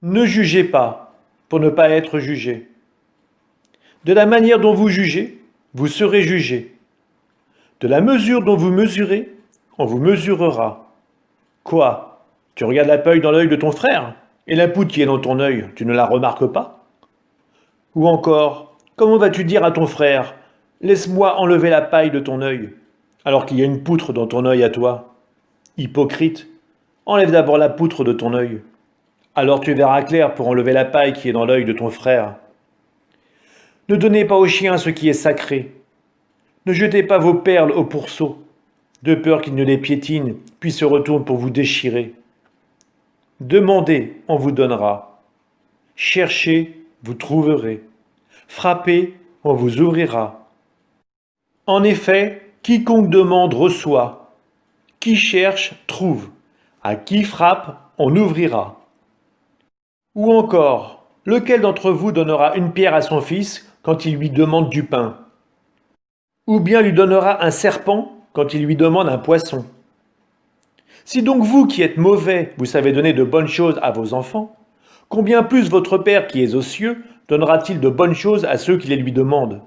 Ne jugez pas pour ne pas être jugé. De la manière dont vous jugez, vous serez jugé. De la mesure dont vous mesurez, on vous mesurera. Quoi? Tu regardes la paille dans l'œil de ton frère, et la poutre qui est dans ton œil, tu ne la remarques pas? Ou encore, comment vas-tu dire à ton frère, laisse-moi enlever la paille de ton œil, alors qu'il y a une poutre dans ton œil à toi? Hypocrite, enlève d'abord la poutre de ton œil. Alors tu verras clair pour enlever la paille qui est dans l'œil de ton frère. Ne donnez pas aux chiens ce qui est sacré. Ne jetez pas vos perles au pourceau, de peur qu'ils ne les piétinent, puis se retournent pour vous déchirer. Demandez, on vous donnera. Cherchez, vous trouverez. Frappez, on vous ouvrira. En effet, quiconque demande reçoit. Qui cherche, trouve. À qui frappe, on ouvrira. Ou encore, lequel d'entre vous donnera une pierre à son fils quand il lui demande du pain? Ou bien lui donnera un serpent quand il lui demande un poisson? Si donc vous qui êtes mauvais, vous savez donner de bonnes choses à vos enfants, combien plus votre Père qui est aux cieux donnera-t-il de bonnes choses à ceux qui les lui demandent?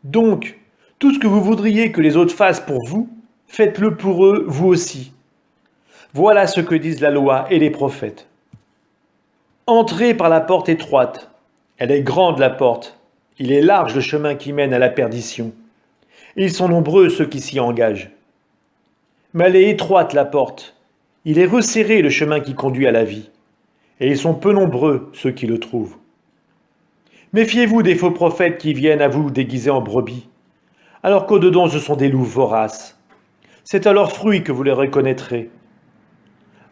Donc, tout ce que vous voudriez que les autres fassent pour vous, faites-le pour eux, vous aussi. Voilà ce que disent la loi et les prophètes. Entrez par la porte étroite. Elle est grande la porte. Il est large le chemin qui mène à la perdition. Ils sont nombreux ceux qui s'y engagent. Mais elle est étroite la porte. Il est resserré le chemin qui conduit à la vie. Et ils sont peu nombreux ceux qui le trouvent. Méfiez-vous des faux prophètes qui viennent à vous déguisés en brebis, alors qu'au-dedans ce sont des loups voraces. C'est à leurs fruits que vous les reconnaîtrez.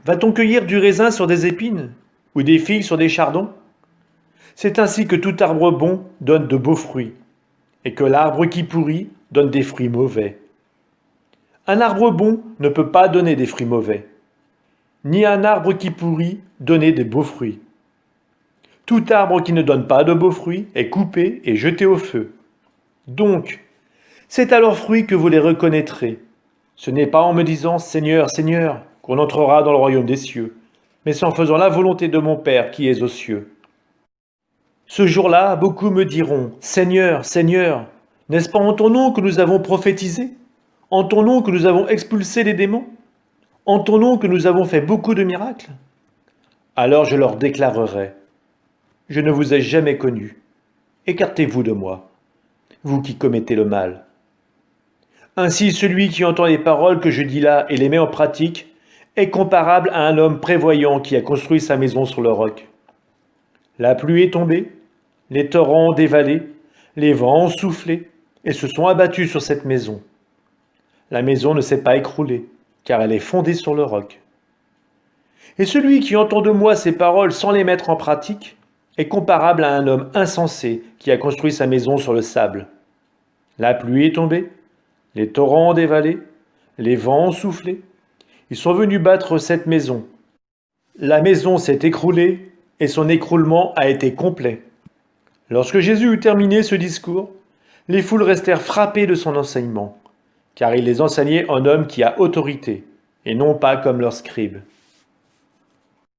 Va-t-on cueillir du raisin sur des épines, ou des figues sur des chardons? C'est ainsi que tout arbre bon donne de beaux fruits, et que l'arbre qui pourrit donne des fruits mauvais. Un arbre bon ne peut pas donner des fruits mauvais, ni un arbre qui pourrit donner de beaux fruits. Tout arbre qui ne donne pas de beaux fruits est coupé et jeté au feu. Donc, c'est à leurs fruits que vous les reconnaîtrez. Ce n'est pas en me disant « Seigneur, Seigneur » qu'on entrera dans le royaume des cieux, mais c'est en faisant la volonté de mon Père qui est aux cieux. Ce jour-là, beaucoup me diront « Seigneur, Seigneur, n'est-ce pas en ton nom que nous avons prophétisé? En ton nom que nous avons expulsé les démons? En ton nom que nous avons fait beaucoup de miracles ?» Alors je leur déclarerai « Je ne vous ai jamais connus. Écartez-vous de moi, vous qui commettez le mal. » Ainsi celui qui entend les paroles que je dis là et les met en pratique est comparable à un homme prévoyant qui a construit sa maison sur le roc. La pluie est tombée, les torrents ont dévalé, les vents ont soufflé et se sont abattus sur cette maison. La maison ne s'est pas écroulée, car elle est fondée sur le roc. Et celui qui entend de moi ces paroles sans les mettre en pratique est comparable à un homme insensé qui a construit sa maison sur le sable. La pluie est tombée, les torrents ont dévalé, les vents ont soufflé. Ils sont venus battre cette maison. La maison s'est écroulée et son écroulement a été complet. Lorsque Jésus eut terminé ce discours, les foules restèrent frappées de son enseignement, car il les enseignait en homme qui a autorité, et non pas comme leurs scribes.